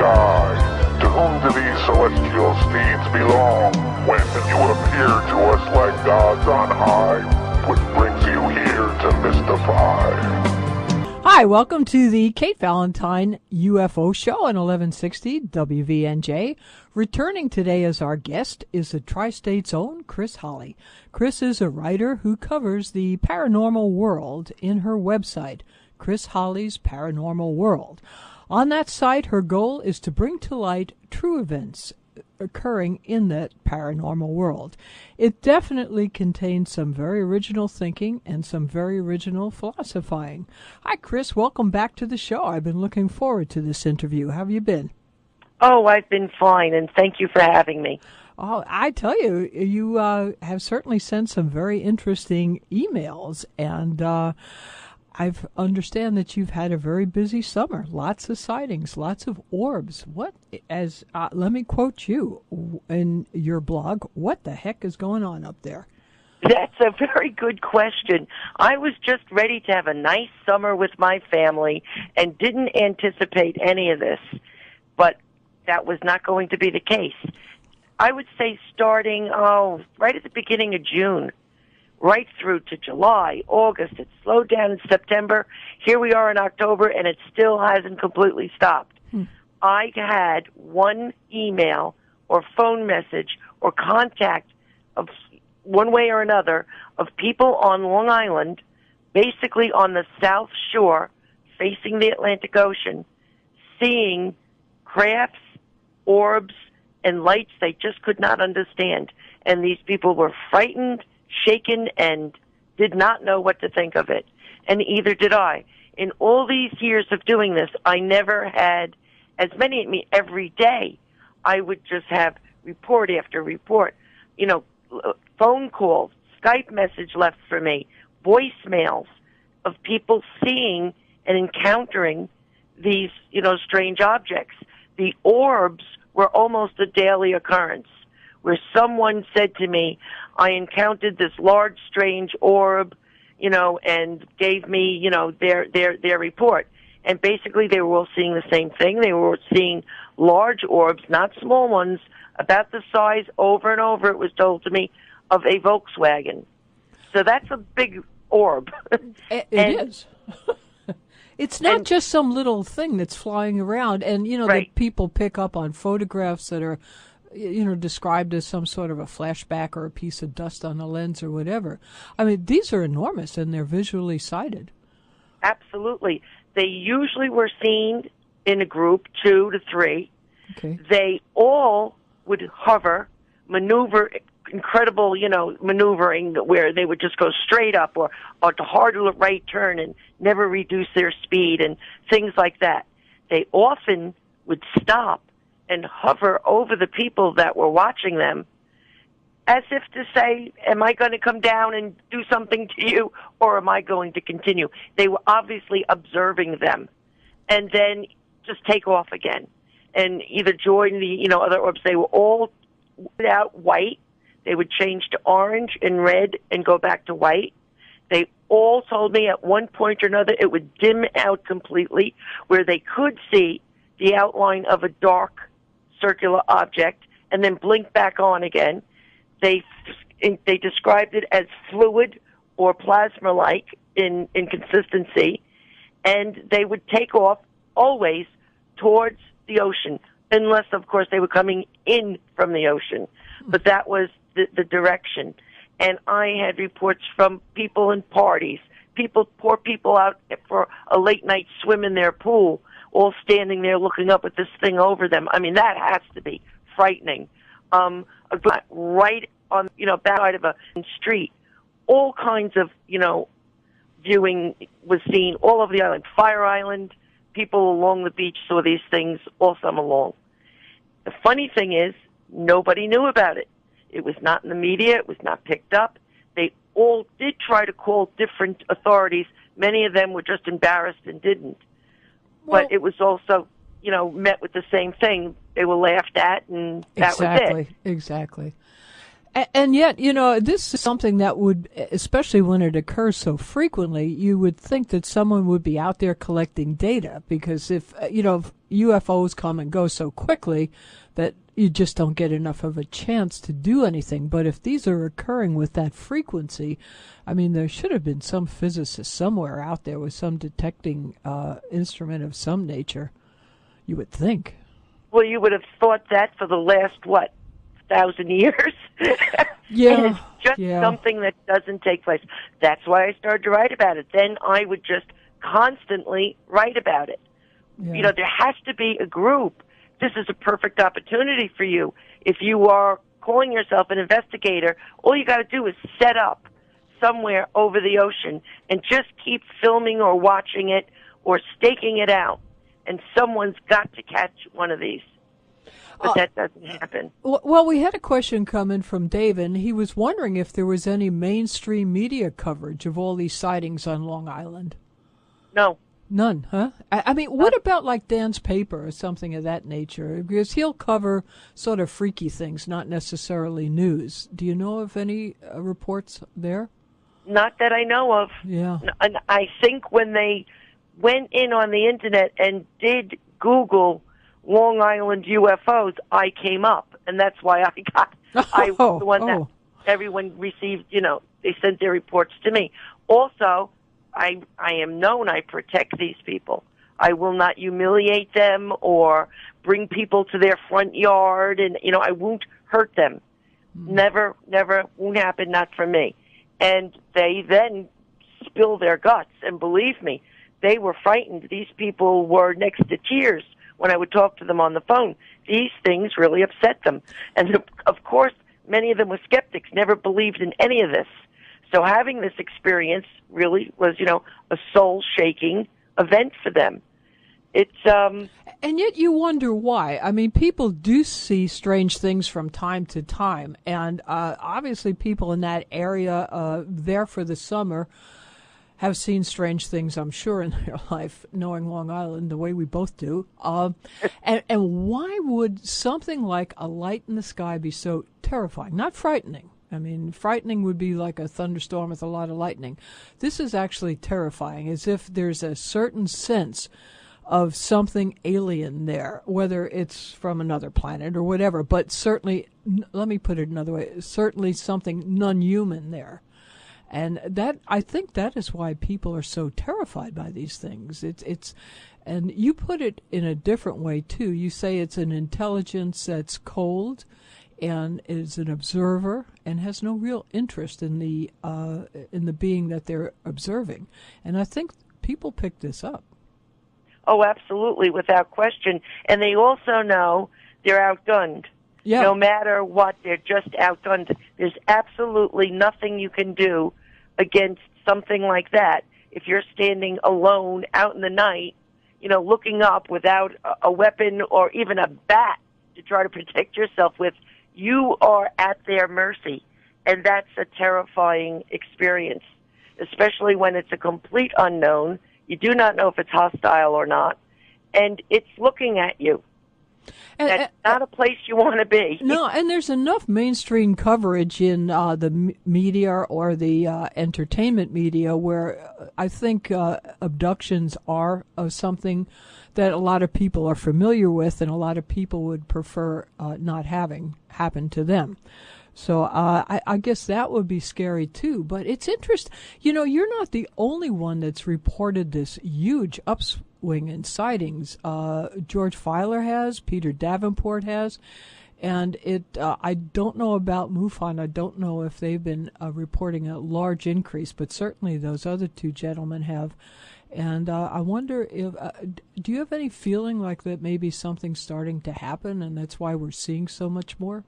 sky. To whom do these celestial steeds belong? When you appear to us like gods on high, what brings you here to mystify? Hi, welcome to the Kate Valentine UFO Show on 1160 WVNJ. Returning today as our guest is the Tri-State's own Chris Holly. Chris is a writer who covers the paranormal world in her website, Chris Holly's Paranormal World. On that site, her goal is to bring to light true events occurring in that paranormal world. It definitely contains some very original thinking and some very original philosophizing. Hi, Chris. Welcome back to the show. I've been looking forward to this interview. How have you been? Oh, I've been fine, and thank you for having me. Oh, I tell you, you have certainly sent some very interesting emails, and I understand that you've had a very busy summer. Lots of sightings, lots of orbs. Let me quote you in your blog, what the heck is going on up there? That's a very good question. I was just ready to have a nice summer with my family and didn't anticipate any of this, but that was not going to be the case. I would say starting, right at the beginning of June, right through to July, August. It slowed down in September. Here we are in October, and it still hasn't completely stopped. I had one email or phone message or contact of one way or another of people on Long Island, basically on the South Shore, facing the Atlantic Ocean, seeing crafts, orbs, and lights they just could not understand. And these people were frightened, shaken, and did not know what to think of it. And either did I. In all these years of doing this, I never had as many at me every day. I would just have report after report, phone calls, Skype message left for me, voicemails of people seeing and encountering these, strange objects. The orbs were almost a daily occurrence, where someone said to me, I encountered this large, strange orb, and gave me, their report. And basically they were all seeing the same thing. They were seeing large orbs, not small ones, about the size, over and over, it was told to me, of a Volkswagen. So that's a big orb. It is. It's not just some little thing that's flying around. And, right. that people pick up on photographs that are described as some sort of a flashback or a piece of dust on a lens or whatever. I mean, these are enormous, and they're visually sighted. Absolutely. They usually were seen in a group, 2 to 3. Okay. They all would hover, maneuver, incredible, maneuvering where they would just go straight up or to hard right turn and never reduce their speed and things like that. They often would stop and hover over the people that were watching them as if to say, am I going to come down and do something to you, or am I going to continue? They were obviously observing them and then just take off again and either join the, other orbs. They were all out white. They would change to orange and red and go back to white. They all told me at one point or another it would dim out completely, where they could see the outline of a dark circular object and then blink back on again. They described it as fluid or plasma-like in consistency, and they would take off always towards the ocean, unless, of course, they were coming in from the ocean. But that was the direction. And I had reports from people in parties, poor people out for a late-night swim in their pool, all standing there looking up at this thing over them. I mean, that has to be frightening. Right on, back side of a street, all kinds of, viewing was seen all over the island. Fire Island, people along the beach saw these things all summer long. The funny thing is, nobody knew about it. It was not in the media. It was not picked up. They all did try to call different authorities. Many of them were just embarrassed and didn't. Well, but it was also, met with the same thing. They were laughed at, and that was it. Exactly. And yet, this is something that would, especially when it occurs so frequently, you would think that someone would be out there collecting data, because if UFOs come and go so quickly that you just don't get enough of a chance to do anything. But if these are occurring with that frequency, I mean, there should have been some physicist somewhere out there with some detecting instrument of some nature, you would think. Well, you would have thought that for the last, 1,000 years. Yeah. And it's just something that doesn't take place. That's why I started to write about it. Then I would just constantly write about it. Yeah. There has to be a group. This is a perfect opportunity for you. If you are calling yourself an investigator, all you got to do is set up somewhere over the ocean and just keep filming or watching it or staking it out. And someone's got to catch one of these. But that doesn't happen. Well, we had a question come in from Dave, and he was wondering if there was any mainstream media coverage of all these sightings on Long Island. No. None, huh? I mean, what about like Dan's paper or something of that nature? Because he'll cover sort of freaky things, not necessarily news. Do you know of any reports there? Not that I know of. Yeah. And I think when they went in on the Internet and did Google Long Island UFOs, I came up. And that's why I was the one that everyone received, they sent their reports to me. Also, I am known, I protect these people. I will not humiliate them or bring people to their front yard, and, I won't hurt them. Never, won't happen, not for me. And they then spill their guts, and believe me, they were frightened. These people were next to tears when I would talk to them on the phone. These things really upset them. And, of course, many of them were skeptics, never believed in any of this. So having this experience really was, a soul-shaking event for them. It's and yet you wonder why. I mean, people do see strange things from time to time, and obviously people in that area there for the summer have seen strange things, I'm sure, in their life, knowing Long Island the way we both do. And why would something like a light in the sky be so terrifying? Not frightening. I mean, frightening would be like a thunderstorm with a lot of lightning. This is actually terrifying, as if there's a certain sense of something alien there, whether it's from another planet or whatever, but certainly, let me put it another way, certainly something non-human there. And that, I think that is why people are so terrified by these things. And you put it in a different way, too. You say it's an intelligence that's cold and is an observer and has no real interest in the being that they're observing. And I think people pick this up. Oh, absolutely, without question. And they also know they're outgunned. Yeah. No matter what, they're just outgunned. There's absolutely nothing you can do against something like that. If you're standing alone out in the night, looking up without a weapon or even a bat to try to protect yourself with, you are at their mercy. And that's a terrifying experience, especially when it's a complete unknown. You do not know if it's hostile or not, and it's looking at you. That's not a place you want to be. No, and there's enough mainstream coverage in the media or the entertainment media where I think abductions are something that a lot of people are familiar with, and a lot of people would prefer not having happen to them. So I guess that would be scary, too. But it's interesting. You're not the only one that's reported this huge upswing in sightings. George Filer has, Peter Davenport has, and I don't know about MUFON. I don't know if they've been reporting a large increase, but certainly those other two gentlemen have. And I wonder if, do you have any feeling like that maybe something's starting to happen, and that's why we're seeing so much more?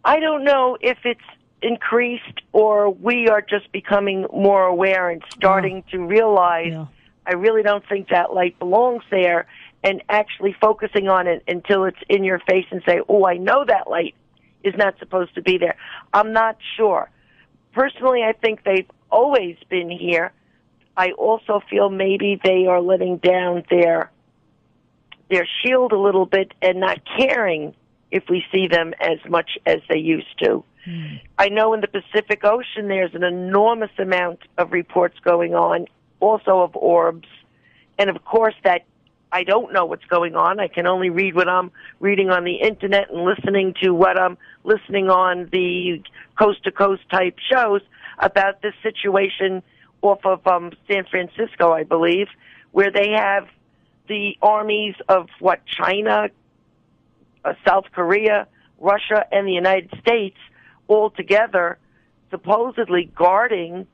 I don't know if it's increased or we are just becoming more aware and starting to realize I really don't think that light belongs there, and actually focusing on it until it's in your face and say, oh, I know that light is not supposed to be there. I'm not sure. Personally, I think they've always been here. I also feel maybe they are letting down their shield a little bit and not caring if we see them as much as they used to. I know in the Pacific Ocean there's an enormous amount of reports going on, also of orbs, and of course that I don't know what's going on. I can only read what I'm reading on the internet and listening to what I'm listening on the coast-to-coast type shows about this situation off of San Francisco, I believe, where they have the armies of, China, South Korea, Russia, and the United States all together, supposedly guarding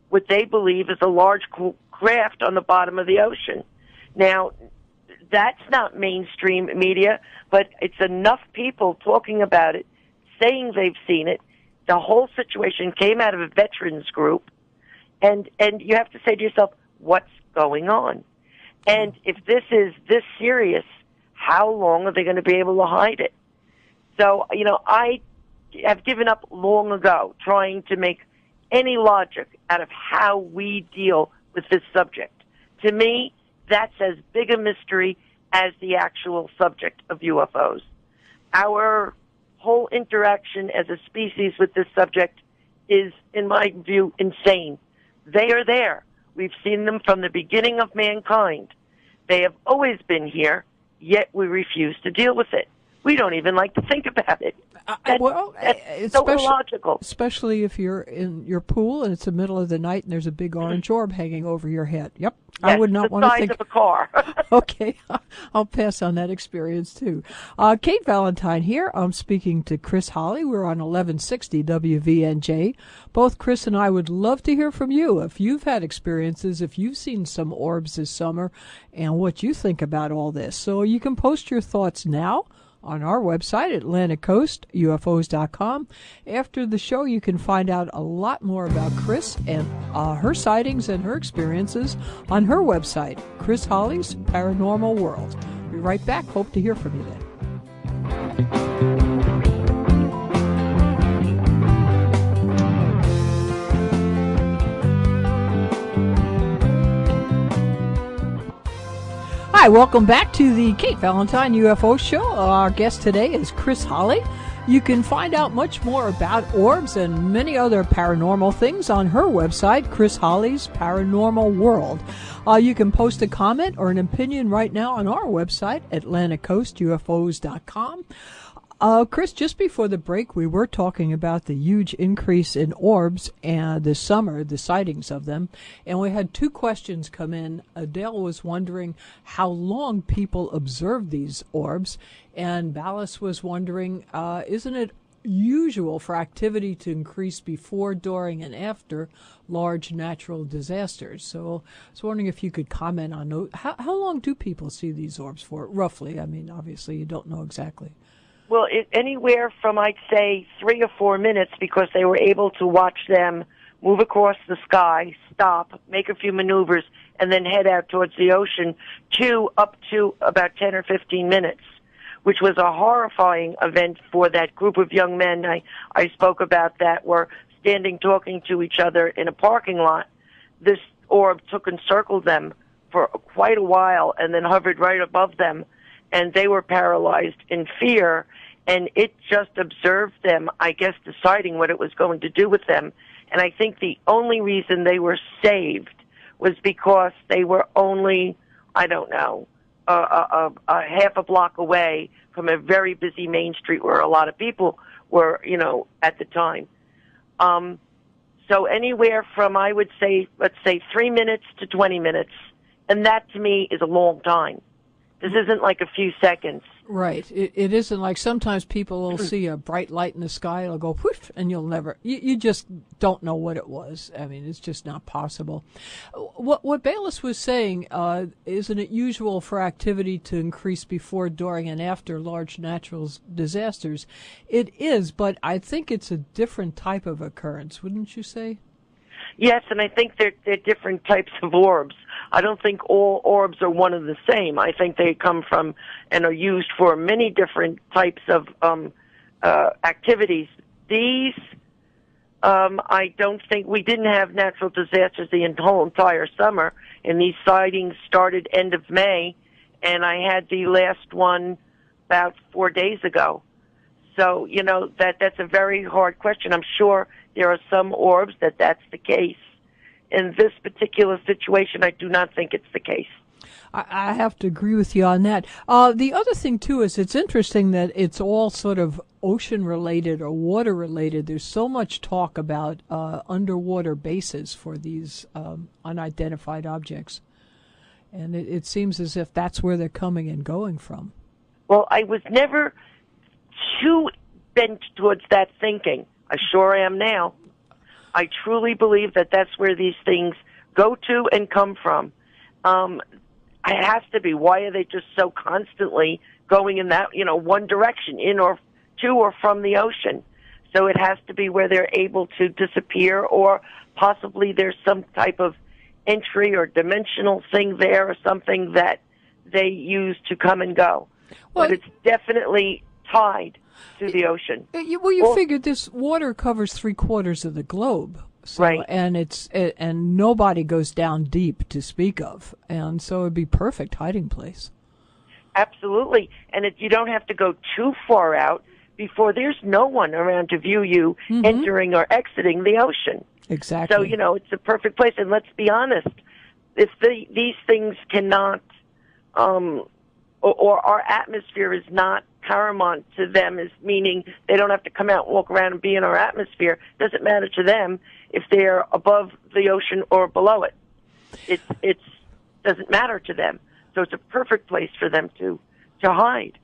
what they believe is a large craft on the bottom of the ocean. Now, that's not mainstream media, but it's enough people talking about it, saying they've seen it. The whole situation came out of a veterans group, and you have to say to yourself, what's going on? And if this is this serious, how long are they going to be able to hide it? So, I have given up long ago trying to make any logic out of how we deal with this subject. To me, that's as big a mystery as the actual subject of UFOs. Our whole interaction as a species with this subject is, in my view, insane. They are there. We've seen them from the beginning of mankind. They have always been here, yet we refuse to deal with it. We don't even like to think about it. That's so illogical. Especially if you're in your pool and it's the middle of the night and there's a big orange orb hanging over your head. Yep. Yes, I would not want to think. The size of a car. Okay. I'll pass on that experience, too. Kate Valentine here. I'm speaking to Chris Holly. We're on 1160 WVNJ. Both Chris and I would love to hear from you. If you've had experiences, if you've seen some orbs this summer, and what you think about all this. So you can post your thoughts now on our website, AtlanticCoastUFOs.com. After the show, you can find out a lot more about Chris and her sightings and her experiences on her website, Chris Holly's Paranormal World. Be right back. Hope to hear from you then. Hi, welcome back to the Kate Valentine UFO Show. Our guest today is Chris Holly. You can find out much more about orbs and many other paranormal things on her website, Chris Holly's Paranormal World. You can post a comment or an opinion right now on our website, AtlanticCoastUFOs.com. Chris, just before the break, we were talking about the huge increase in orbs and this summer, the sightings of them, and we had two questions come in. Adele was wondering how long people observe these orbs, and Ballas was wondering, isn't it usual for activity to increase before, during, and after large natural disasters? So I was wondering if you could comment on those. How long do people see these orbs for, roughly? I mean, obviously you don't know exactly. Well, anywhere from, I'd say, 3 or 4 minutes, because they were able to watch them move across the sky, stop, make a few maneuvers, and then head out towards the ocean, to up to about 10 or 15 minutes, which was a horrifying event for that group of young men I spoke about that were standing talking to each other in a parking lot. This orb took and circled them for quite a while and then hovered right above them, and they were paralyzed in fear, and it just observed them, I guess, deciding what it was going to do with them. And I think the only reason they were saved was because they were only, I don't know, a half a block away from a very busy main street where a lot of people were, at the time. So anywhere from, I would say, let's say 3 minutes to 20 minutes, and that to me is a long time. This isn't like a few seconds. Right. It isn't like sometimes people will see a bright light in the sky, it'll go whoosh, and you'll never, you just don't know what it was. I mean, it's just not possible. What Bayless was saying, isn't it usual for activity to increase before, during, and after large natural disasters? It is, but I think it's a different type of occurrence, wouldn't you say? Yes, and I think they're different types of orbs. I don't think all orbs are one and the same. I think they come from and are used for many different types of activities. These, I don't think, we didn't have natural disasters the whole entire summer, and these sightings started end of May, and I had the last one about 4 days ago. So, that's a very hard question. I'm sure there are some orbs that's the case. In this particular situation, I do not think it's the case. I have to agree with you on that. The other thing, too, is it's interesting that it's all sort of ocean-related or water-related. There's so much talk about underwater bases for these unidentified objects. And it seems as if that's where they're coming and going from. Well, I was never too bent towards that thinking. I sure am now. I truly believe that that's where these things go to and come from. It has to be. Why are they just so constantly going in that, one direction, in or to or from the ocean? So it has to be where they're able to disappear, or possibly there's some type of entry or dimensional thing there, or something that they use to come and go. Well, but it's definitely tied to the ocean. You figured this water covers 3/4 of the globe. So, right. And nobody goes down deep to speak of. And so it'd be perfect hiding place. Absolutely. And you don't have to go too far out before there's no one around to view you entering or exiting the ocean. Exactly. So, it's a perfect place. And let's be honest, if these things cannot, or our atmosphere is not paramount to them, is meaning they don't have to come out and walk around and be in our atmosphere. Doesn't matter to them if they're above the ocean or below it. It doesn't matter to them. So it's a perfect place for them to hide.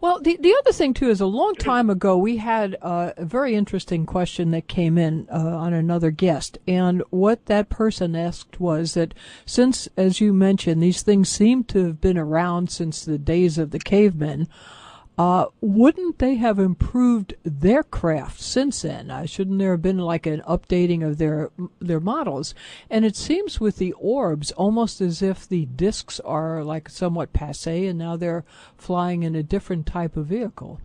Well, the other thing, too, is a long time ago we had a very interesting question that came in on another guest. And what that person asked was that since, as you mentioned, these things seem to have been around since the days of the cavemen, wouldn't they have improved their craft since then? Shouldn't there have been like an updating of their models? And it seems with the orbs, almost as if the discs are like somewhat passé, and now they're flying in a different type of vehicle.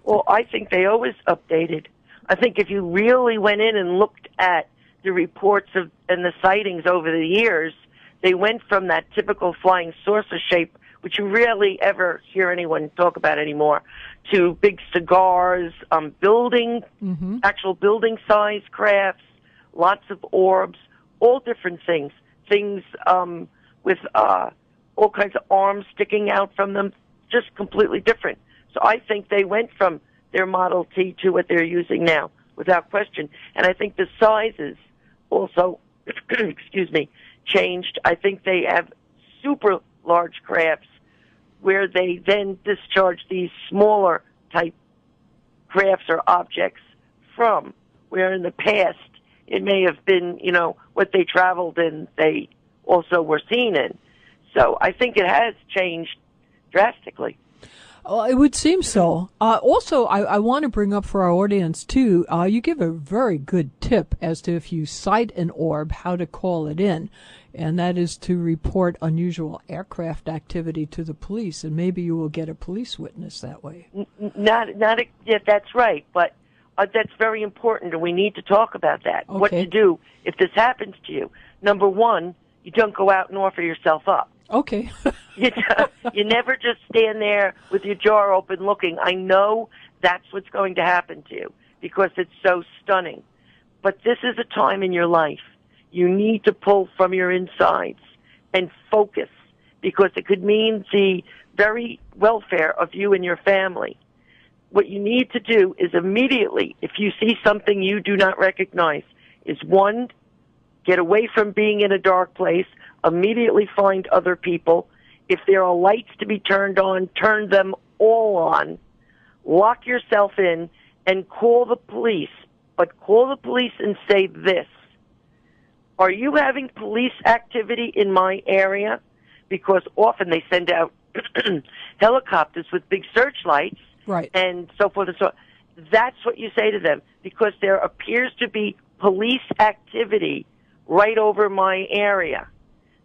Well, I think they always updated. I think if you really went in and looked at the reports and the sightings over the years, they went from that typical flying saucer shape, which you rarely ever hear anyone talk about anymore, to big cigars, actual building-size crafts, lots of orbs, all different things. Things with all kinds of arms sticking out from them, just completely different. So I think they went from their Model T to what they're using now, without question. And I think the sizes also, changed. I think they have super large crafts where they then discharge these smaller type crafts or objects from, where in the past it may have been, what they traveled in, they also were seen in. So I think it has changed drastically. Well, it would seem so. Also, I want to bring up for our audience, too, you give a very good tip as to if you sight an orb, how to call it in, and that is to report unusual aircraft activity to the police, and maybe you will get a police witness that way. Yeah, that's right, but that's very important, and we need to talk about that. Okay. What to do if this happens to you. Number one, you don't go out and offer yourself up. Okay. You never just stand there with your jaw open looking. I know that's what's going to happen to you because it's so stunning. But this is a time in your life. You need to pull from your insides and focus because it could mean the very welfare of you and your family. What you need to do is immediately, if you see something you do not recognize, is one, get away from being in a dark place, immediately find other people. If there are lights to be turned on, turn them all on. Lock yourself in and call the police. But call the police and say this: are you having police activity in my area? Because often they send out helicopters with big searchlights, right, and so forth and so on. That's what you say to them, because there appears to be police activity right over my area.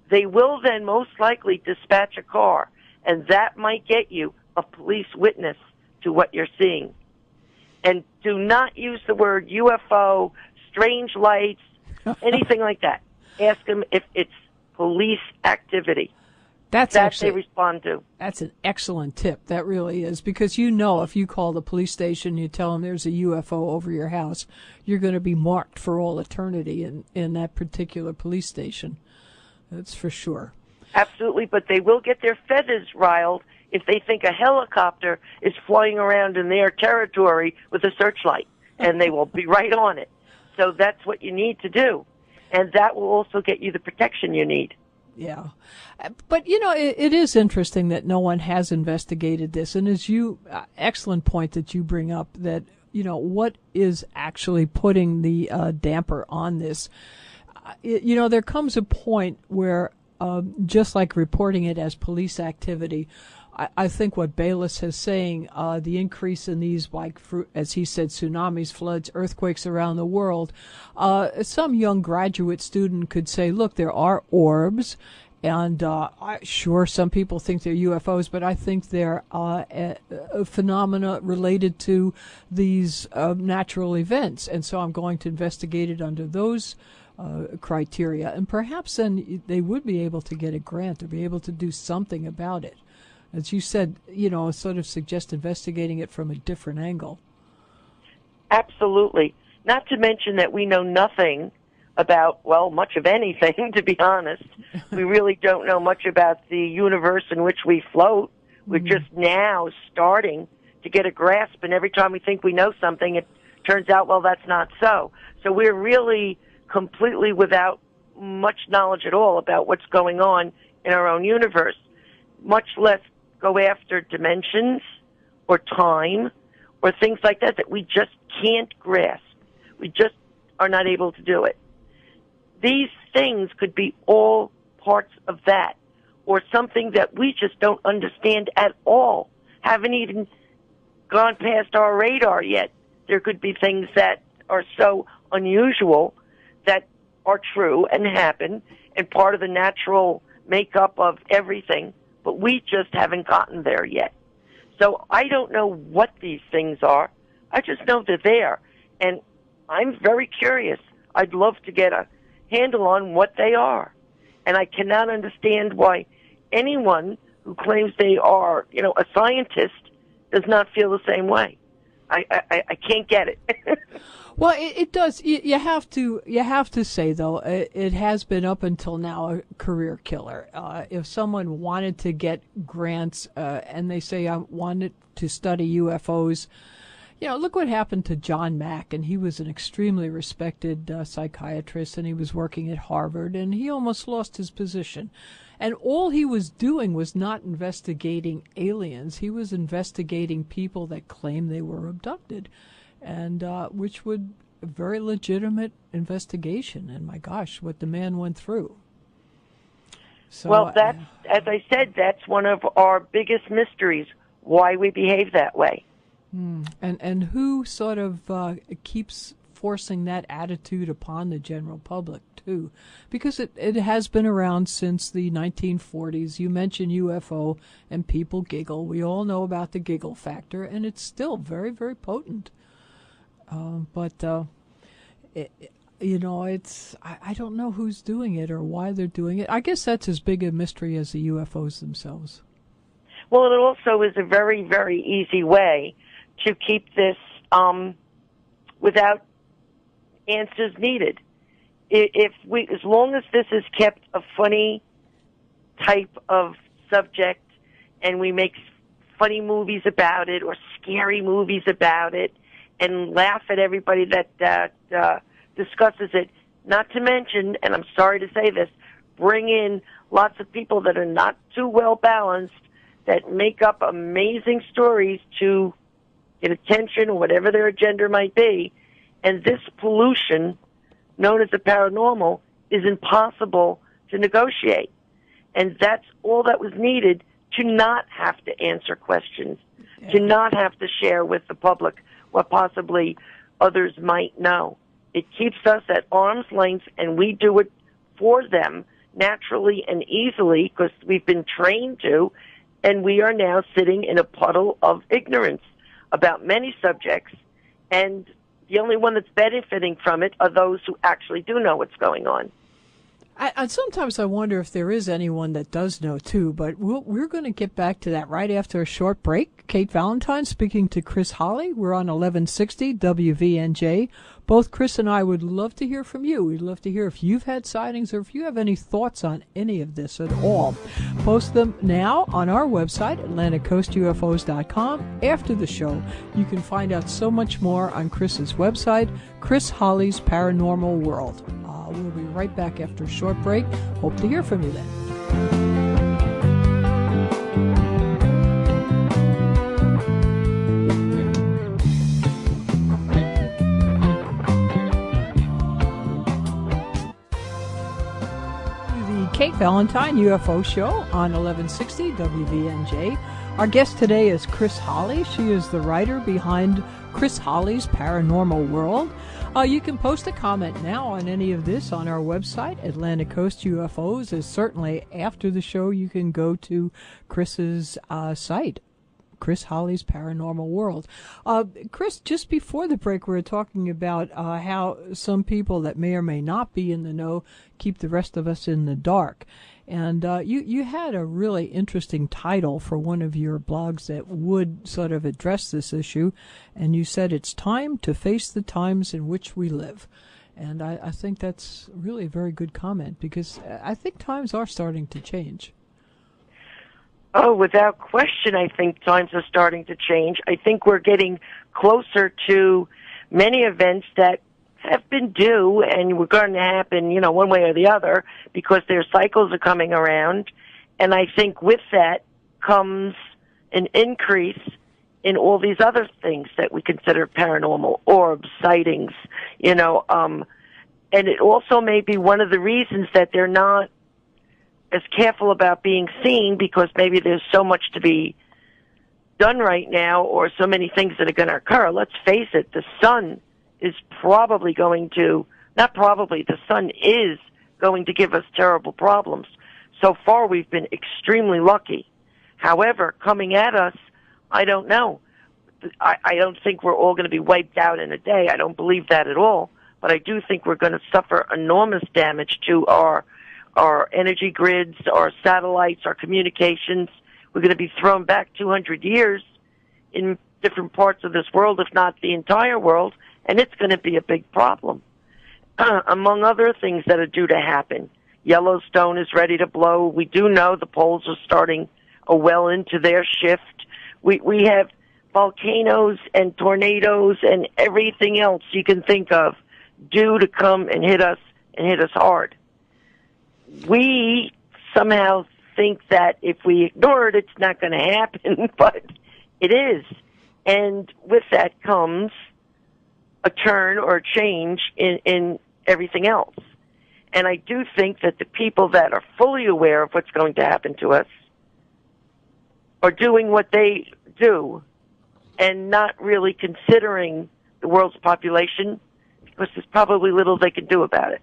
They will then most likely dispatch a car, and that might get you a police witness to what you're seeing. And do not use the word UFO, strange lights, anything like that. Ask them if it's police activity. they respond to. That's an excellent tip. That really is, because if you call the police station, you tell them there's a UFO over your house, you're going to be marked for all eternity in that particular police station. That's for sure. Absolutely, but they will get their feathers riled if they think a helicopter is flying around in their territory with a searchlight, and they will be right on it. So that's what you need to do, and that will also get you the protection you need. Yeah. But, it is interesting that no one has investigated this. And as excellent point that you bring up, that, what is actually putting the damper on this? There comes a point where, just like reporting it as police activity, I think what Bayless is saying, the increase in these, as he said, tsunamis, floods, earthquakes around the world, some young graduate student could say, look, there are orbs, and sure, some people think they're UFOs, but I think they're a phenomena related to these natural events, and so I'm going to investigate it under those criteria, and perhaps then they would be able to get a grant or be able to do something about it. As you said, sort of suggest investigating it from a different angle. Absolutely. Not to mention that we know nothing about, much of anything, to be honest. We really don't know much about the universe in which we float. We're just now starting to get a grasp, and every time we think we know something, it turns out, that's not so. So we're really completely without much knowledge at all about what's going on in our own universe, much less go after dimensions or time or things like that we just can't grasp. We just are not able to do it. These things could be all parts of that, or something that we just don't understand at all, haven't even gone past our radar yet. There could be things that are so unusual that are true and happen and part of the natural makeup of everything, but we just haven't gotten there yet. So I don't know what these things are. I just know they're there. And I'm very curious. I'd love to get a handle on what they are. And I cannot understand why anyone who claims they are, a scientist does not feel the same way. I can't get it. Well, it does. You have to say, though, it has been up until now a career killer. If someone wanted to get grants and they say, I wanted to study UFOs, look what happened to John Mack, and he was an extremely respected psychiatrist, and he was working at Harvard, and he almost lost his position. And all he was doing was not investigating aliens. He was investigating people that claimed they were abducted, and which would a very legitimate investigation. And my gosh, what the man went through. So, that's, as I said, that's one of our biggest mysteries, why we behave that way. And who sort of keeps forcing that attitude upon the general public, too? Because it has been around since the 1940s. You mentioned UFO, and people giggle. We all know about the giggle factor, and it's still very, very potent. It's I don't know who's doing it or why they're doing it. I guess that's as big a mystery as the UFOs themselves. Well, it also is a very, very easy way to keep this without answers needed. As long as this is kept a funny type of subject, and we make funny movies about it or scary movies about it, and laugh at everybody that discusses it. Not to mention, and I'm sorry to say this, bring in lots of people that are not too well balanced, that make up amazing stories to get attention or whatever their agenda might be. And this pollution, known as the paranormal, is impossible to negotiate. And that's all that was needed to not have to answer questions, to not have to share with the public what possibly others might know. It keeps us at arm's length, and we do it for them naturally and easily because we've been trained to, and we are now sitting in a puddle of ignorance about many subjects, and the only one that's benefiting from it are those who actually do know what's going on. Sometimes I wonder if there is anyone that does know, too, but we're going to get back to that right after a short break. Kate Valentine speaking to Chris Holly. We're on 1160 WVNJ. Both Chris and I would love to hear from you. We'd love to hear if you've had sightings or if you have any thoughts on any of this at all. Post them now on our website, AtlanticCoastUFOs.com. After the show, you can find out so much more on Chris's website, Chris Holly's Paranormal World. We'll be right back after a short break. Hope to hear from you then. The Kate Valentine UFO Show on 1160 WVNJ. Our guest today is Chris Holly. She is the writer behind Chris Holly's Paranormal World. You can post a comment now on any of this on our website, Atlantic Coast UFOs. Is certainly after the show you can go to Chris's site, Chris Holly's Paranormal World. Chris, just before the break, we were talking about how some people that may or may not be in the know keep the rest of us in the dark. And you had a really interesting title for one of your blogs that would sort of address this issue, and you said it's time to face the times in which we live. And I think that's really a very good comment, because I think times are starting to change. Oh, without question, I think times are starting to change. I think we're getting closer to many events that have been due and were going to happen, one way or the other, because their cycles are coming around. And I think with that comes an increase in all these other things that we consider paranormal, orbs, sightings, and it also may be one of the reasons that they're not as careful about being seen, because maybe there's so much to be done right now, or so many things that are going to occur. Let's face it, the sun is probably going to, not probably, the sun is going to give us terrible problems. So far, we've been extremely lucky. However, coming at us, I don't know. I don't think we're all going to be wiped out in a day. I don't believe that at all. But I do think we're going to suffer enormous damage to our energy grids, our satellites, our communications. We're going to be thrown back 200 years in different parts of this world, if not the entire world, and it's going to be a big problem. Among other things that are due to happen, Yellowstone is ready to blow. We do know the poles are starting well into their shift. We have volcanoes and tornadoes and everything else you can think of due to come and hit us hard. We somehow think that if we ignore it, it's not going to happen, but it is. And with that comes a turn or a change in everything else. And I do think that the people that are fully aware of what's going to happen to us are doing what they do and not really considering the world's population, because there's probably little they can do about it.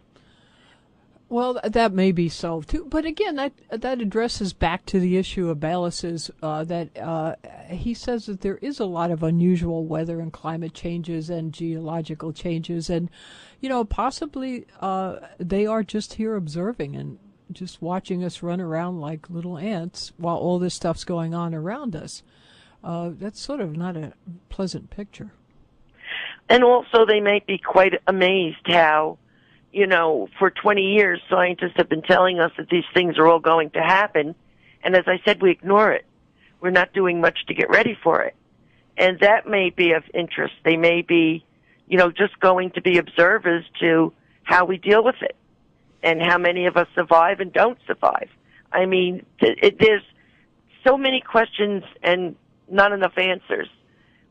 Well, that may be so, too. But again, that addresses back to the issue of Bayless's, that he says that there is a lot of unusual weather and climate changes and geological changes. And, possibly they are just here observing and just watching us run around like little ants while all this stuff's going on around us. That's sort of not a pleasant picture. And also they may be quite amazed how, for 20 years, scientists have been telling us that these things are all going to happen. And as I said, we ignore it. We're not doing much to get ready for it. And that may be of interest. They may be, just going to be observers to how we deal with it and how many of us survive and don't survive. I mean, there's so many questions and not enough answers.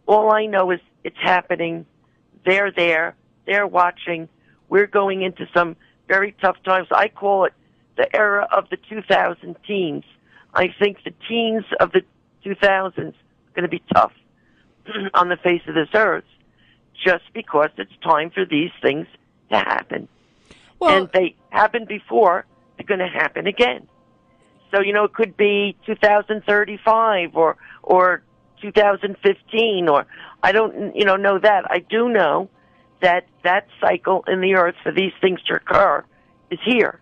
All I know is it's happening. They're there. They're watching. We're going into some very tough times. I call it the era of the 2000 teens. I think the teens of the 2000s are going to be tough on the face of this earth, just because it's time for these things to happen. Well, and they happened before, they're going to happen again. So, it could be 2035 or 2015, or I don't, know that. I do know that cycle in the earth for these things to occur is here.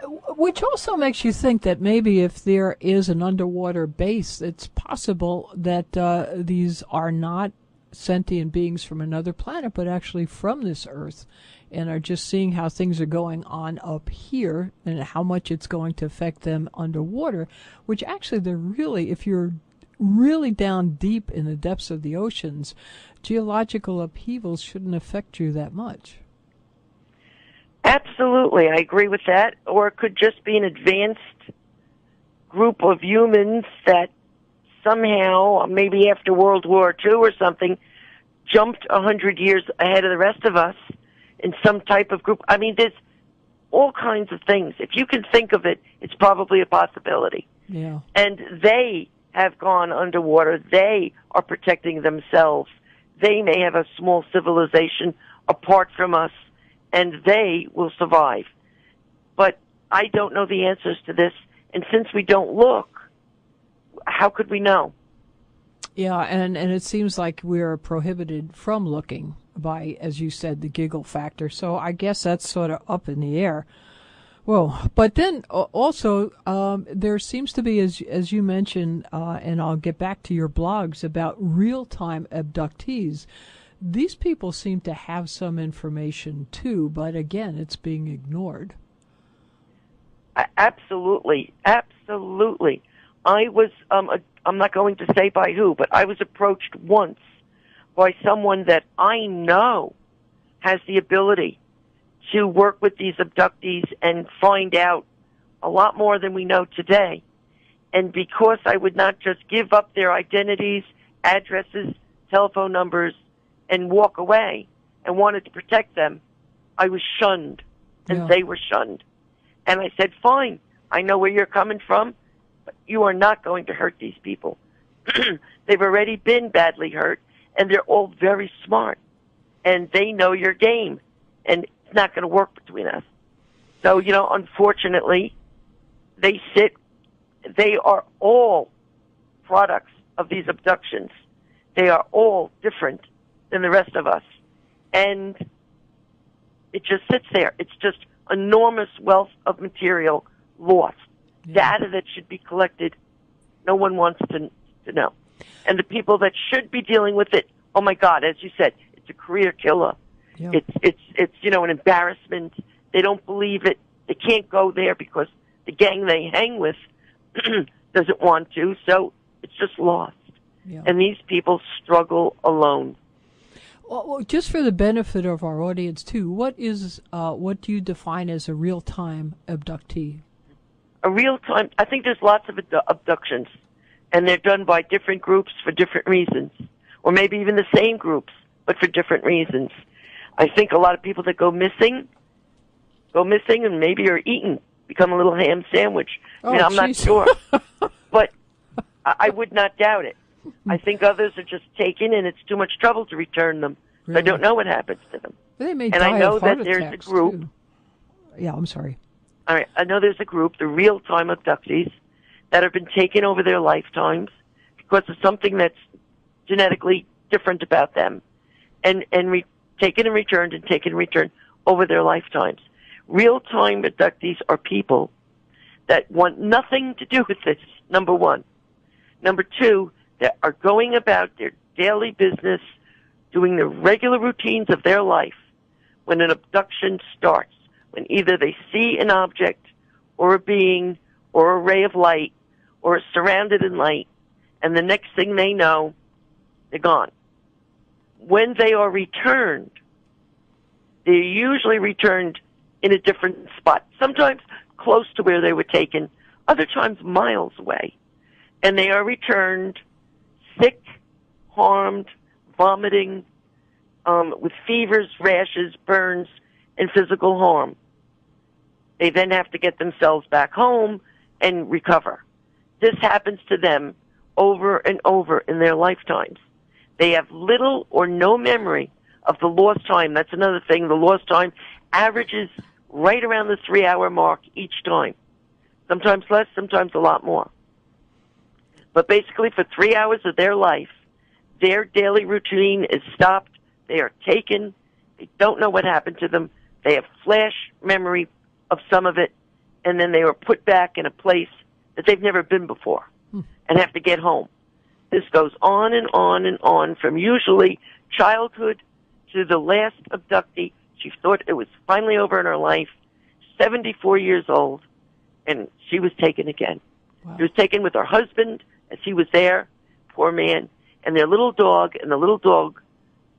Which also makes you think that maybe if there is an underwater base, it's possible that these are not sentient beings from another planet, but actually from this Earth, and are just seeing how things are going on up here and how much it's going to affect them underwater, which actually they're really, if you're really down deep in the depths of the oceans, geological upheavals shouldn't affect you that much. Absolutely, I agree with that. Or it could just be an advanced group of humans that somehow, maybe after World War II or something, jumped 100 years ahead of the rest of us in some type of group. I mean, there's all kinds of things. If you can think of it, it's probably a possibility. Yeah. And they have gone underwater. They are protecting themselves. They may have a small civilization apart from us, and they will survive. But I don't know the answers to this, and since we don't look, how could we know? Yeah, and it seems like we're prohibited from looking by, as you said, the giggle factor. So I guess that's sort of up in the air. Well, but then also there seems to be, as you mentioned, and I'll get back to your blogs about real-time abductees. These people seem to have some information too, but again, it's being ignored. Absolutely, absolutely. I was, I'm not going to say by who, but I was approached once by someone that I know has the ability to work with these abductees and find out a lot more than we know today. And because I would not just give up their identities, addresses, telephone numbers, and walk away and wanted to protect them, I was shunned, and they were shunned. And I said, fine, I know where you're coming from, but you are not going to hurt these people. They've already been badly hurt, and they're all very smart, and they know your game, and it's not going to work between us. So, you know, unfortunately, they are all products of these abductions. They are all different than the rest of us. And it just sits there. It's just enormous wealth of material lost. Data that should be collected, no one wants to know. And the people that should be dealing with it, oh my God, as you said, it's a career killer. Yeah. It's you know, an embarrassment. They don't believe it. They can't go there because the gang they hang with doesn't want to, so it's just lost. Yeah. And these people struggle alone. Well, just for the benefit of our audience too, what do you define as a real-time abductee? A real-time, I think there's lots of abductions, and they're done by different groups for different reasons, or maybe even the same groups, but for different reasons. I think a lot of people that go missing and maybe are eaten, become a little ham sandwich. Oh, I'm not sure, but I would not doubt it. I think others are just taken, and it's too much trouble to return them. Really? So I don't know what happens to them. They may and die I know of heart that there's a group. Too. Yeah, I'm sorry. All right, I know there's a group, the real-time abductees, that have been taken over their lifetimes because of something that's genetically different about them, and taken and returned and taken and returned over their lifetimes. Real-time abductees are people that want nothing to do with this, number one. Number two, that are going about their daily business, doing the regular routines of their life when an abduction starts, when either they see an object or a being or a ray of light or are surrounded in light, and the next thing they know, they're gone. When they are returned, they're usually returned in a different spot, sometimes close to where they were taken, other times miles away. And they are returned sick, harmed, vomiting, with fevers, rashes, burns, and physical harm. They then have to get themselves back home and recover. This happens to them over and over in their lifetimes. They have little or no memory of the lost time. That's another thing. The lost time averages right around the 3-hour mark each time. Sometimes less, sometimes a lot more. But basically for 3 hours of their life, their daily routine is stopped. They are taken. They don't know what happened to them. They have flash memory of some of it, and then they were put back in a place that they've never been before and have to get home. This goes on and on and on from usually childhood to the last abductee. She thought it was finally over in her life, 74 years old, and she was taken again. Wow. She was taken with her husband as he was there, poor man, and their little dog, and the little dog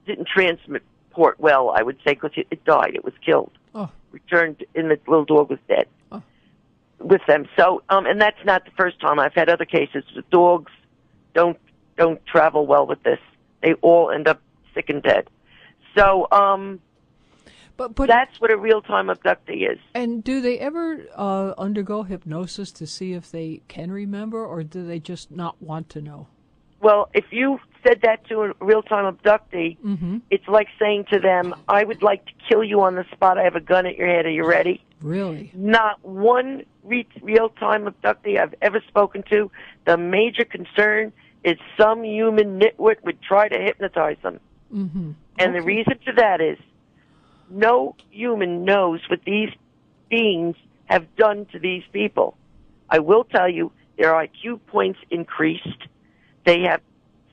didn't transport well, I would say, because it died. It was killed. Oh. Returned, and the little dog was dead with them. So, and that's not the first time. I've had other cases. The dogs don't travel well with this. They all end up sick and dead. So, but that's what a real-time abductee is. And do they ever undergo hypnosis to see if they can remember, or do they just not want to know? Well, if you said that to a real-time abductee, it's like saying to them, I would like to kill you on the spot. I have a gun at your head. Are you ready? Really? Not one real-time abductee I've ever spoken to. The major concern is some human nitwit would try to hypnotize them. And the reason for that is no human knows what these beings have done to these people. I will tell you, their IQ points increased. They have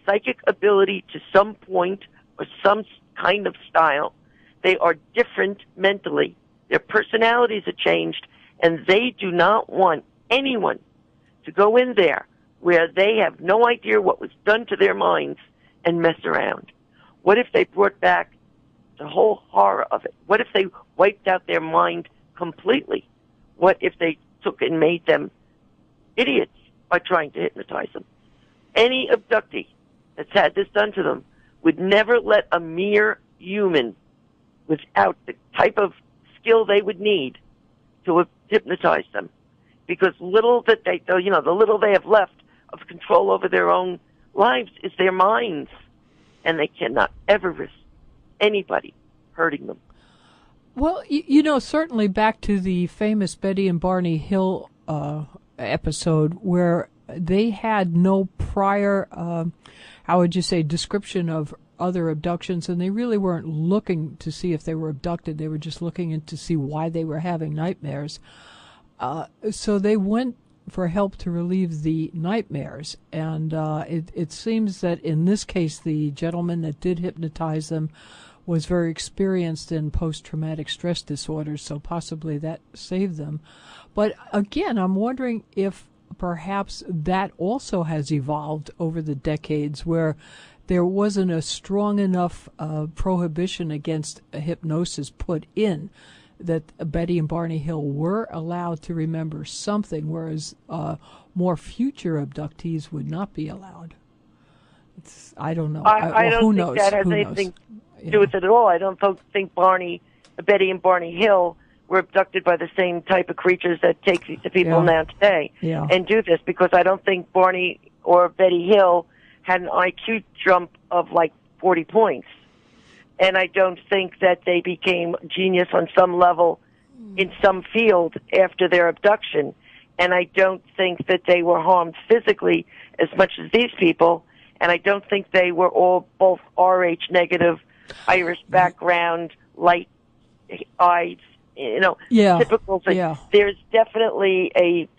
psychic ability to some point or some kind of style. They are different mentally. Their personalities are changed, and they do not want anyone to go in there where they have no idea what was done to their minds and mess around. What if they brought back the whole horror of it? What if they wiped out their mind completely? What if they took and made them idiots by trying to hypnotize them? Any abductee that's had this done to them would never let a mere human without the type of skill they would need to hypnotize them. Because the little they have left of control over their own lives is their minds. And they cannot ever risk anybody hurting them. Well, certainly back to the famous Betty and Barney Hill episode where they had no prior, how would you say, description of other abductions, and they really weren't looking to see if they were abducted. They were just looking in to see why they were having nightmares. So they went for help to relieve the nightmares, and it seems that in this case the gentleman that did hypnotize them was very experienced in post-traumatic stress disorders, so possibly that saved them. But again, I'm wondering if perhaps that also has evolved over the decades, where there wasn't a strong enough prohibition against hypnosis put in, that Betty and Barney Hill were allowed to remember something, whereas more future abductees would not be allowed. I don't know. I don't think that has anything to do with it at all. I don't think Betty and Barney Hill were abducted by the same type of creatures that take these people now today and do this, because I don't think Barney or Betty Hill had an IQ jump of like 40 points. And I don't think that they became genius on some level in some field after their abduction. And I don't think that they were harmed physically as much as these people. And I don't think they were all both Rh negative, Irish background, light-eyed, typical thing. Yeah. There's definitely a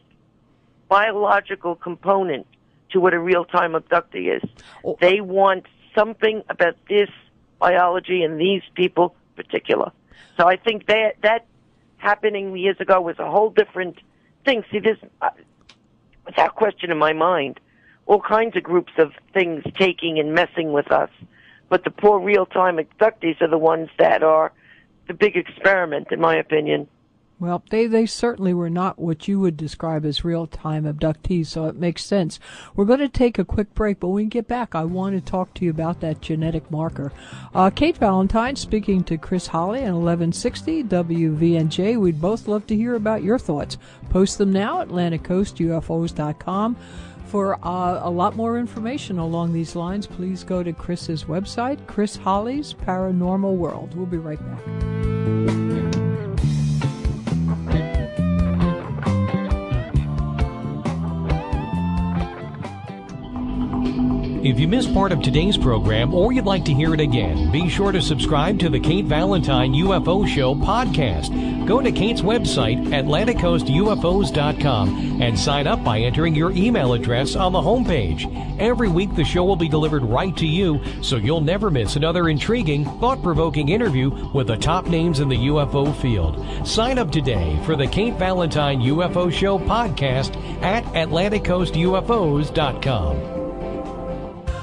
biological component to what a real-time abductee is. Oh. They want something about this biology and these people in particular. So I think that happening years ago was a whole different thing. See, this, without question in my mind, all kinds of groups of things taking and messing with us. But the poor real-time abductees are the ones that are the big experiment, in my opinion. Well, they certainly were not what you would describe as real-time abductees, so it makes sense. We're going to take a quick break, but when we get back, I want to talk to you about that genetic marker. Kate Valentine speaking to Chris Holly at 1160 WVNJ. We'd both love to hear about your thoughts. Post them now at AtlanticCoastUFOs.com. For a lot more information along these lines, please go to Chris's website, Chris Holly's Paranormal World. We'll be right back. If you missed part of today's program or you'd like to hear it again, be sure to subscribe to the Kate Valentine UFO Show podcast. Go to Kate's website, AtlanticCoastUFOs.com, and sign up by entering your email address on the homepage. Every week the show will be delivered right to you, so you'll never miss another intriguing, thought-provoking interview with the top names in the UFO field. Sign up today for the Kate Valentine UFO Show podcast at AtlanticCoastUFOs.com.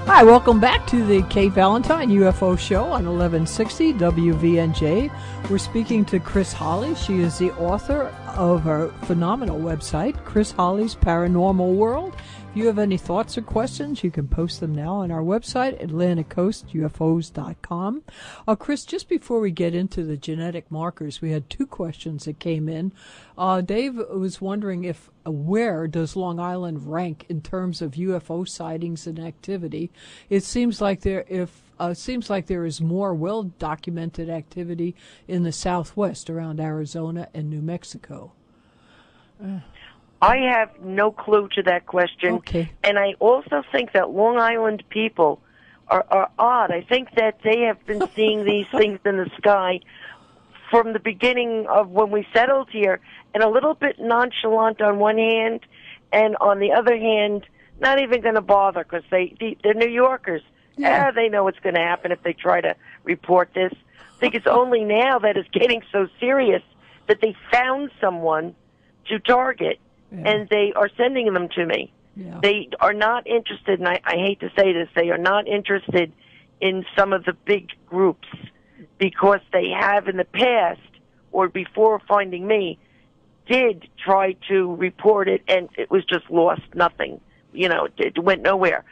Hi, welcome back to the Kate Valentine UFO Show on 1160 WVNJ. We're speaking to Chris Holly. She is the author of a phenomenal website, Chris Holly's Paranormal World. If you have any thoughts or questions, you can post them now on our website, AtlanticCoastUFOs.com. Chris, just before we get into the genetic markers, we had two questions that came in. Dave was wondering where does Long Island rank in terms of UFO sightings and activity? It seems like there is more well-documented activity in the Southwest around Arizona and New Mexico. I have no clue to that question. Okay. And I also think that Long Island people are odd. I think that they have been seeing these things in the sky from the beginning of when we settled here, and a little bit nonchalant on one hand, and on the other hand, not even going to bother because they're New Yorkers. Yeah. They know what's going to happen if they try to report this. I think it's only now that it's getting so serious that they found someone to target. Yeah. And they are sending them to me. Yeah. They are not interested, and I hate to say this, they are not interested in some of the big groups because they have in the past, or before finding me, did try to report it, and it was just lost, nothing. It went nowhere.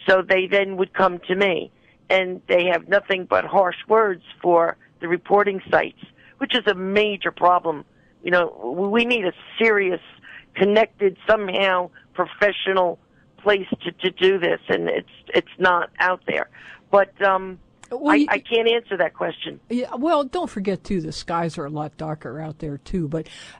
So they then would come to me, and they have nothing but harsh words for the reporting sites, which is a major problem. We need a serious, connected, somehow professional place to do this, and it's not out there. But I can't answer that question. Yeah, well, don't forget too, the skies are a lot darker out there too.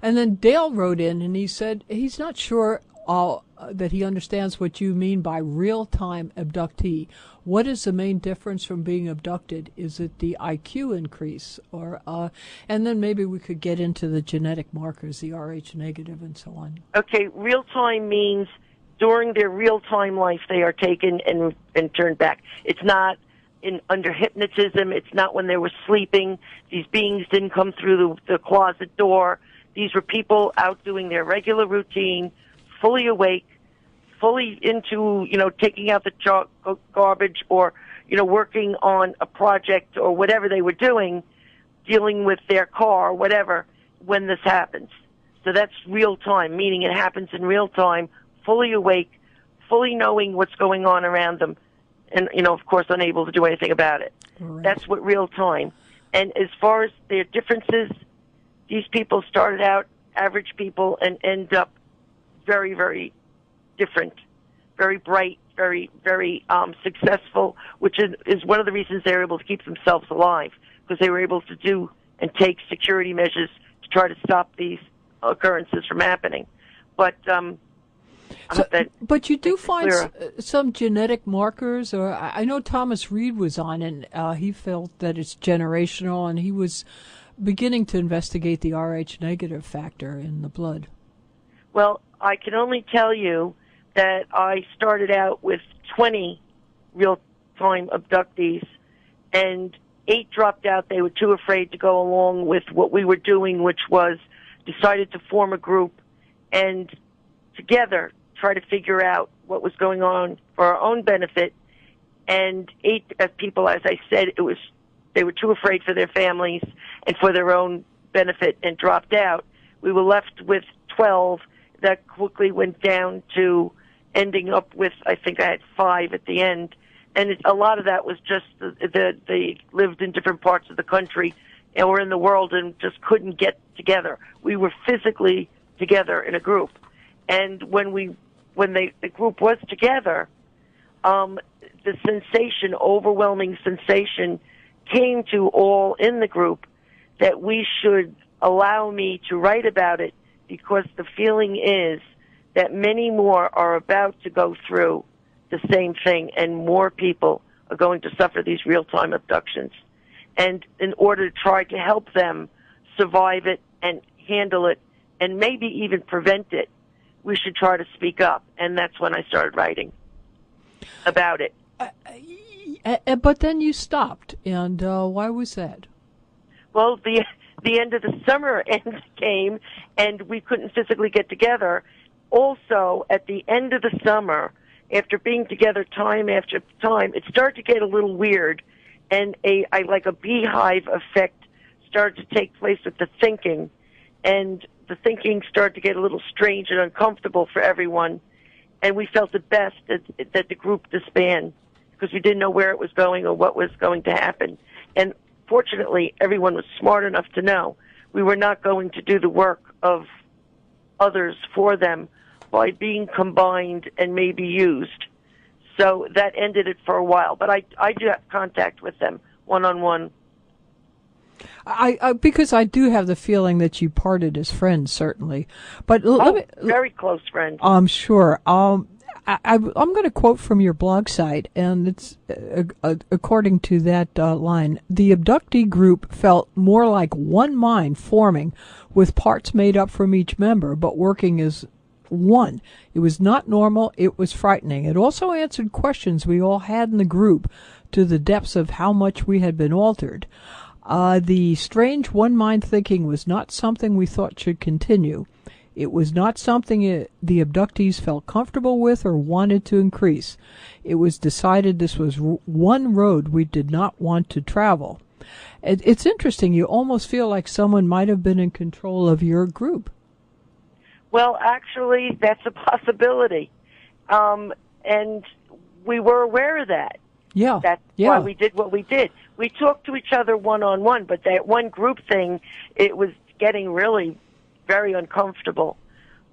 And then Dale wrote in and he said he's not sure that he understands what you mean by real-time abductee. What is the main difference from being abducted? Is it the IQ increase, and then maybe we could get into the genetic markers, the Rh negative, and so on. Okay, real-time means during their real-time life they are taken and turned back. It's not under hypnotism. It's not when they were sleeping. These beings didn't come through the closet door. These were people out doing their regular routine, fully awake, fully into, taking out the garbage or, working on a project or whatever they were doing, dealing with their car or whatever, when this happens. So that's real time, meaning it happens in real time, fully awake, fully knowing what's going on around them, and, of course, unable to do anything about it. Right. That's what real time. And as far as their differences, these people started out average people and end up very, very different, very bright, very, very successful, which is one of the reasons they were able to keep themselves alive, because they were able to do and take security measures to try to stop these occurrences from happening. But but you do find some genetic markers, or I know Thomas Reed was on, and he felt that it's generational, and he was beginning to investigate the Rh negative factor in the blood. Well, I can only tell you that I started out with 20 real-time abductees, and 8 dropped out. They were too afraid to go along with what we were doing, which was decided to form a group and together try to figure out what was going on for our own benefit. And 8 people, as I said, they were too afraid for their families and for their own benefit and dropped out. We were left with 12 that quickly went down to ending up with, I think I had 5 at the end. And a lot of that was just they lived in different parts of the country or in the world and just couldn't get together. We were physically together in a group. And when the group was together, the sensation, overwhelming sensation, came to all in the group that we should allow me to write about it, because the feeling is that many more are about to go through the same thing, and more people are going to suffer these real-time abductions. And in order to try to help them survive it and handle it and maybe even prevent it, we should try to speak up. And that's when I started writing about it. But then you stopped, and why was that? Well, the end of the summer came, and we couldn't physically get together. Also, at the end of the summer, after being together time after time, it started to get a little weird, and like a beehive effect started to take place with the thinking, and the thinking started to get a little strange and uncomfortable for everyone, and we felt it best that the group disband, because we didn't know where it was going or what was going to happen. And fortunately, everyone was smart enough to know we were not going to do the work of others for them by being combined and maybe used. So that ended it for a while. But I do have contact with them one-on-one. Because I do have the feeling that you parted as friends, certainly. But very close friends. I'm sure. I'm going to quote from your blog site, and it's according to that line, the abductee group felt more like one mind forming with parts made up from each member, but working as one. It was not normal. It was frightening. It also answered questions we all had in the group to the depths of how much we had been altered. The strange one-mind thinking was not something we thought should continue. It was not something the abductees felt comfortable with or wanted to increase. It was decided this was one road we did not want to travel. It's interesting. You almost feel like someone might have been in control of your group. Well, actually, that's a possibility. And we were aware of that. Yeah. That's why we did what we did. We talked to each other one-on-one, but that one group thing, it was getting really very uncomfortable.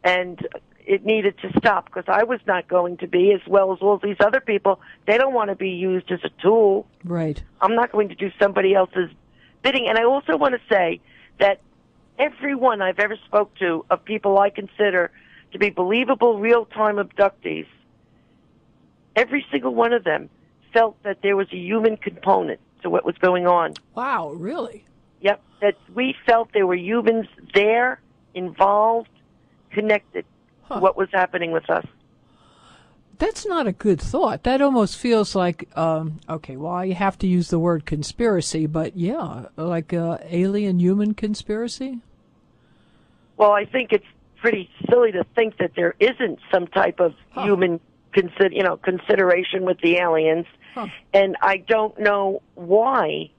And it needed to stop, because I was not going to be, as well as all these other people. They don't want to be used as a tool. Right. I'm not going to do somebody else's bidding. And I also want to say that everyone I've ever spoke to of people I consider to be believable real-time abductees, every single one of them felt that there was a human component to what was going on. Wow, really? Yep, that we felt there were humans there, involved, connected to what was happening with us. That's not a good thought. That almost feels like, okay, well, you have to use the word conspiracy, but yeah, like alien-human conspiracy? Well, I think it's pretty silly to think that there isn't some type of human consideration with the aliens. And I don't know why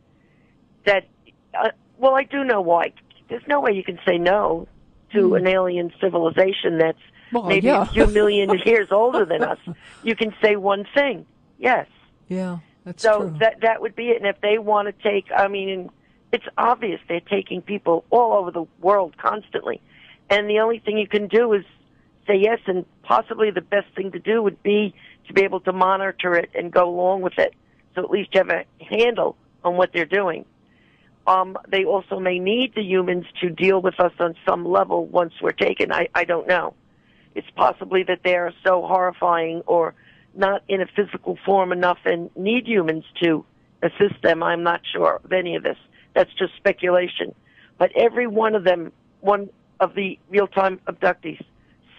that, well, I do know why. There's no way you can say no to an alien civilization that's maybe a few million years older than us. You can say one thing, yes. Yeah, that's true. So that would be it. And if they want to take, I mean, it's obvious they're taking people all over the world constantly. And the only thing you can do is say yes, and possibly the best thing to do would be to be able to monitor it and go along with it, so at least you have a handle on what they're doing. They also may need the humans to deal with us on some level once we're taken. I don't know. It's possibly that they are so horrifying or not in a physical form enough and need humans to assist them. I'm not sure of any of this. That's just speculation. But every one of them, one of the real-time abductees,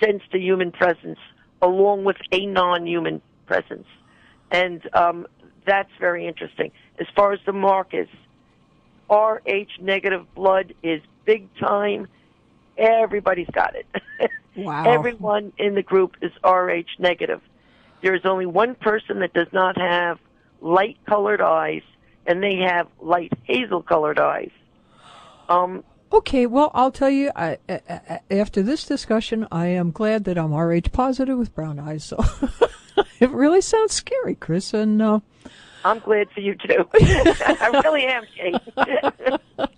sensed a human presence along with a non-human presence. And that's very interesting. As far as the mark is, Rh negative blood is big time. Everybody's got it. Wow. Everyone in the group is Rh negative. There is only one person that does not have light-colored eyes, and they have light hazel-colored eyes. Okay, well, I'll tell you, after this discussion, I am glad that I'm Rh positive with brown eyes. So it really sounds scary, Chris, and I'm glad for you too. I really am, Kate.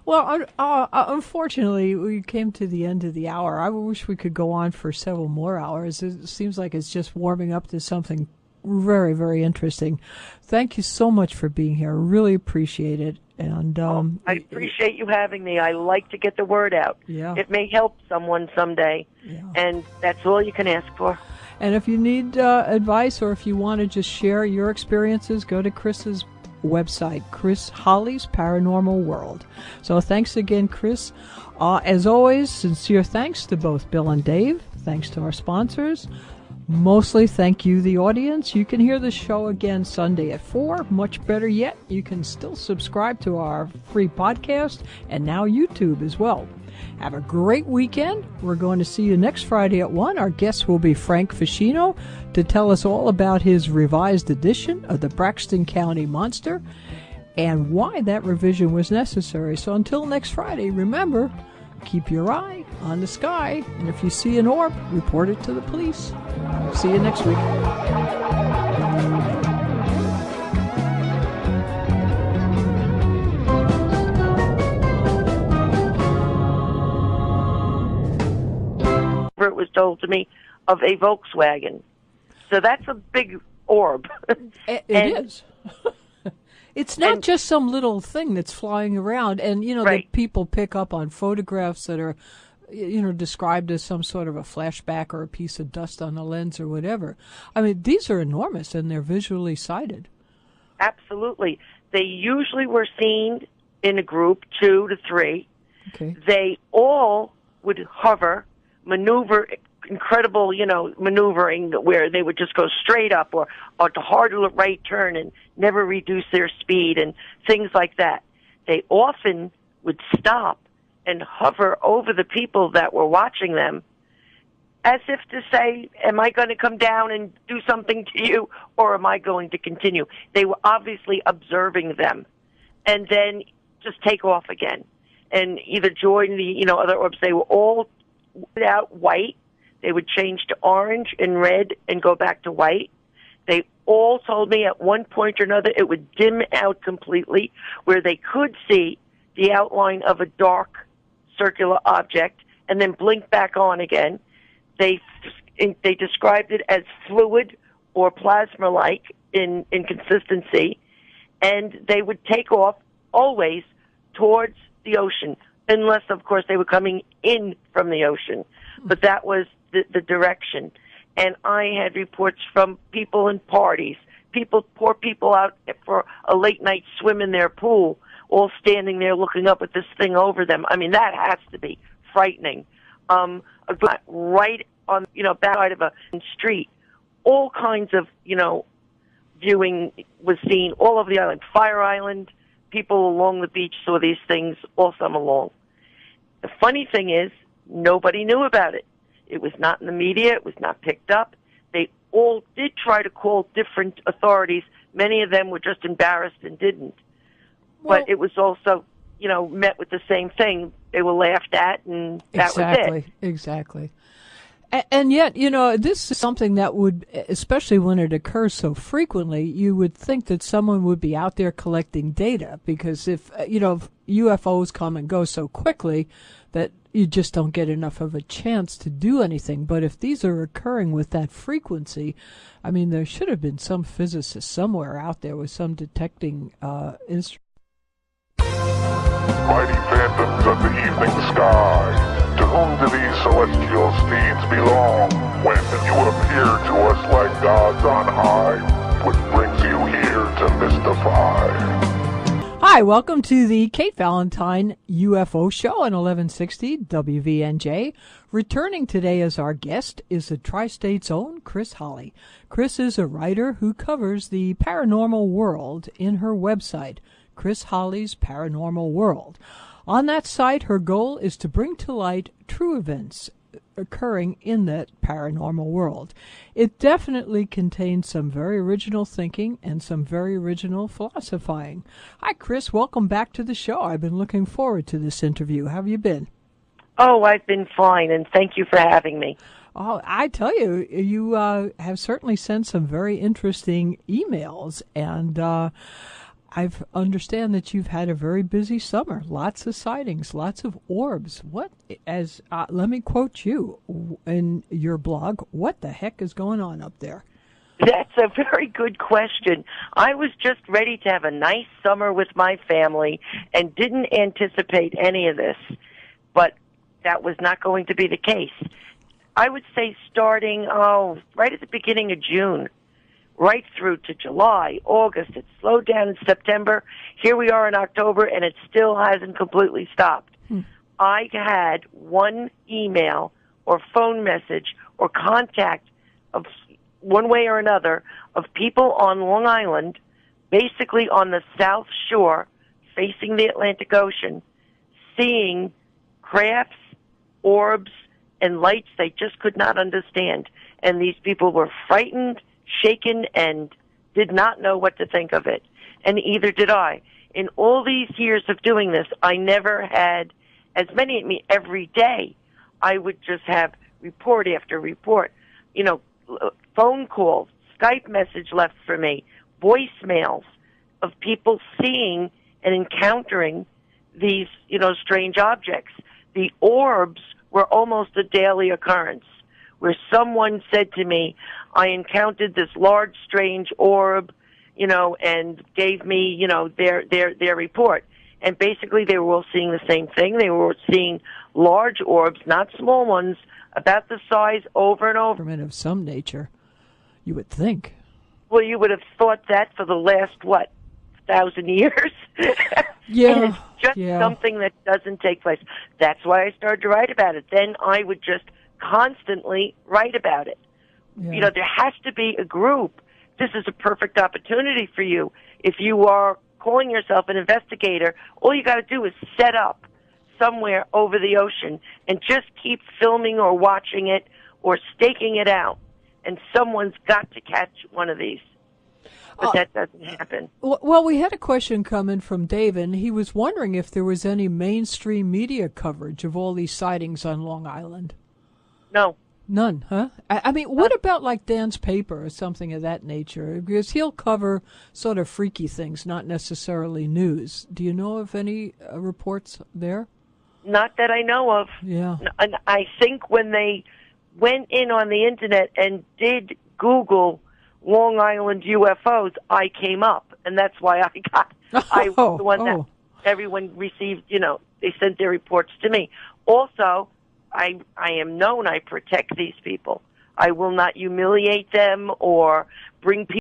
Well, unfortunately, we came to the end of the hour. I wish we could go on for several more hours. It seems like it's just warming up to something very, very interesting. Thank you so much for being here. Really appreciate it. And I appreciate you having me. I like to get the word out. Yeah. It may help someone someday, and that's all you can ask for. And if you need advice or if you want to just share your experiences, go to Chris's website, Chris Holly's Paranormal World. So thanks again, Chris. As always, sincere thanks to both Bill and Dave. Thanks to our sponsors. Mostly thank you, the audience. You can hear the show again Sunday at 4. Much better yet, you can still subscribe to our free podcast and now YouTube as well. Have a great weekend. We're going to see you next Friday at 1. Our guest will be Frank Ficino to tell us all about his revised edition of the Braxton County Monster and why that revision was necessary. So until next Friday, remember, keep your eye on the sky, and if you see an orb, report it to the police. See you next week. It was told to me of a Volkswagen. So that's a big orb. It is. It's not just some little thing that's flying around, and that people pick up on photographs that are, described as some sort of a flashback or a piece of dust on the lens or whatever. I mean, these are enormous, and they're visually sighted. Absolutely. They usually were seen in a group, 2 to 3. Okay. They all would hover, maneuver, incredible, maneuvering where they would just go straight up or to hard right turn and never reduce their speed and things like that. They often would stop and hover over the people that were watching them as if to say, am I going to come down and do something to you, or am I going to continue? They were obviously observing them and then just take off again and either join the, other orbs. They were all without white. They would change to orange and red and go back to white. They all told me at one point or another it would dim out completely where they could see the outline of a dark circular object and then blink back on again. They described it as fluid or plasma-like in consistency, and they would take off always towards the ocean, unless, of course, they were coming in from the ocean. But that was the direction. And I had reports from people in parties, poor people out for a late night swim in their pool, all standing there looking up at this thing over them. I mean, that has to be frightening. Right on, back side of a street, all kinds of, viewing was seen all over the island. Fire Island, people along the beach saw these things all summer long. The funny thing is, nobody knew about it. It was not in the media. It was not picked up. They all did try to call different authorities. Many of them were just embarrassed and didn't. Well, but it was also, met with the same thing. They were laughed at, and that was it. Exactly. And yet, this is something that would, especially when it occurs so frequently, you would think that someone would be out there collecting data, because if UFOs come and go so quickly that you just don't get enough of a chance to do anything. But if these are occurring with that frequency, I mean, there should have been some physicist somewhere out there with some detecting instrument. Mighty phantoms of the evening sky, to whom do these celestial steeds belong? When you appear to us like gods on high, what brings you here to mystify? Hi, welcome to the Kate Valentine UFO Show on 1160 WVNJ. Returning today as our guest is the Tri-State's own Chris Holly. Chris is a writer who covers the paranormal world in her website, Chris Holly's Paranormal World. On that site, her goal is to bring to light true events occurring in that paranormal world. It definitely contains some very original thinking and some very original philosophizing. Hi, Chris. Welcome back to the show. I've been looking forward to this interview. How have you been? Oh, I've been fine, and thank you for having me. Oh, I tell you, you have certainly sent some very interesting emails, and I understand that you've had a very busy summer. Lots of sightings, lots of orbs. Let me quote you in your blog, what the heck is going on up there? That's a very good question. I was just ready to have a nice summer with my family and didn't anticipate any of this, but that was not going to be the case. I would say starting, right at the beginning of June, right through to July, August. It slowed down in September. Here we are in October, and it still hasn't completely stopped. I had one email or phone message or contact of one way or another of people on Long Island, basically on the South Shore, facing the Atlantic Ocean, seeing crafts, orbs, and lights they just could not understand. And these people were frightened, shaken, and did not know what to think of it. And either did I. In all these years of doing this, I never had as many at me every day. I would just have report after report, phone calls, Skype message left for me, voicemails of people seeing and encountering these, strange objects. The orbs were almost a daily occurrence, where someone said to me, I encountered this large, strange orb, and gave me, their report. And basically they were all seeing the same thing. They were seeing large orbs, not small ones, about the size over and over. Of some nature, you would think. Well, you would have thought that for the last, 1,000 years? Yeah. And it's just something that doesn't take place. That's why I started to write about it. Then I would just constantly write about it. Yeah. There has to be a group. This is a perfect opportunity for you. If you are calling yourself an investigator, all you got to do is set up somewhere over the ocean and just keep filming or watching it or staking it out. And someone's got to catch one of these. But that doesn't happen. Well, we had a question come in from Dave, and he was wondering if there was any mainstream media coverage of all these sightings on Long Island. No. None, huh? I mean, what about like Dan's paper or something of that nature? Because he'll cover sort of freaky things, not necessarily news. Do you know of any reports there? Not that I know of. Yeah. And I think when they went in on the Internet and did Google Long Island UFOs, I came up. And that's why I was the one that everyone received, they sent their reports to me. Also, I am known, I protect these people. I will not humiliate them or bring people